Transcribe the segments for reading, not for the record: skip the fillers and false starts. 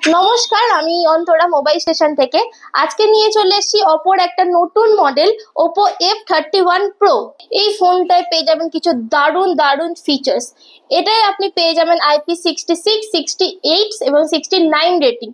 নমস্কার, আমি Antara mobile station থেকে। আজকে নিয়ে চলে এসেছি ওপোর একটা নতুন মডেল ওপো F31 Pro। এই ফোনটায় পেয়ে যাবেন কিছু দারুণ দারুণ ফিচার্স। এটাই আপনি পেয়ে যাবেন IP66, 68 এবং 69 রেটিং।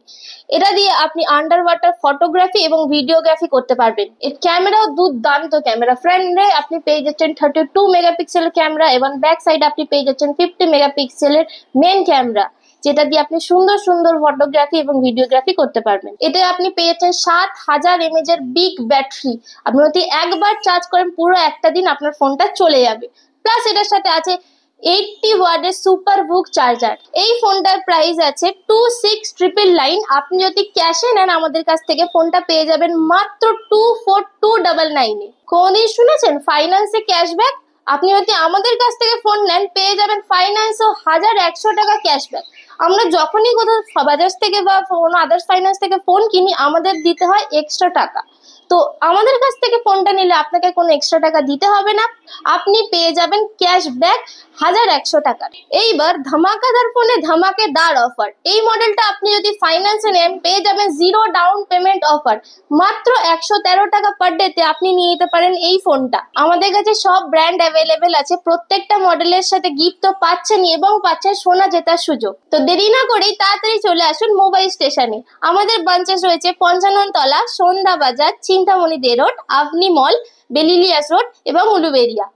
এটা দিয়ে আপনি আন্ডার ওয়াটার ফটোগ্রাফি এবং ভিডিওগ্রাফি করতে পারবেন। এর ক্যামেরাও দুর্দান্ত ক্যামেরা। ফ্রন্টে আপনি পেয়ে যাচ্ছেন 32 মেগাপিক্সেলের ক্যামেরা এবং ব্যাক সাইডে আপনি পেয়ে যাচ্ছেন 50 মেগাপিক্সেলের মেন ক্যামেরা, যেটা দিয়ে আপনি সুন্দর সুন্দর ফটোগ্রাফি এবং ভিডিওগ্রাফি করতে পারবেন। এতে আপনি পেয়ে যাচ্ছেন 7000 mAh এর বিগ ব্যাটারি। আপনি যদি একবার চার্জ করেন পুরো একটা দিন আপনার ফোনটা চলে যাবে। প্লাস এটার সাথে আছে 80 ওয়াটের সুপার বুক চার্জার। এই ফোনটার প্রাইস আছে 26,999। আপনি যদি ক্যাশে নেন আমাদের কাছ থেকে ফোনটা পেয়ে যাবেন মাত্র 24,299 এ। কোনদিন শুনেছেন ফাইন্যান্সে ক্যাশব্যাক? আপনি যদি আমাদের কাছ থেকে ফোন নেন পেয়ে যাবেন ফাইন্যান্স ও 1100 টাকা ক্যাশব্যাক। আমরা যখনই কোথাও বাজাজ থেকে বা কোনো আদার্স ফাইন্যান্স থেকে ফোন কিনি আমাদের দিতে হয় এক্সট্রা টাকা। তো আমাদের কাছ থেকে ফোনটা নিলে আপনাকে কোনো এক্সট্রা টাকা দিতে হবে না, আপনি পেয়ে যাবেন ক্যাশব্যাক 1100 টাকার। এইবার ধামাকাদার ফোনে ধামাকেদার অফার। এই মডেলটা আপনি যদি ফাইন্যান্সে নেন পেয়ে যাবেন জিরো ডাউন পেমেন্ট অফার। মাত্র 113 টাকা পার ডেতে আপনি নিয়ে নিতে পারেন এই ফোনটা। আমাদের কাছে সব ব্র্যান্ড অ্যাভেলেবেল আছে, প্রত্যেকটা মডেলের সাথে গিফট তো পাচ্ছেনই এবং পাচ্ছেন সোনা জেতার সুযোগ। তো দেরি না করেই তাড়াতাড়ি চলে আসুন মোবাইল স্টেশনে। আমাদের ব্রাঞ্চেস রয়েছে 55 তলা, সন্ধ্যা বাজার, চিন্তামণি দে রোড, আভনি মল, বেলিলিয়াস রোড এবং উলুবেরিয়া।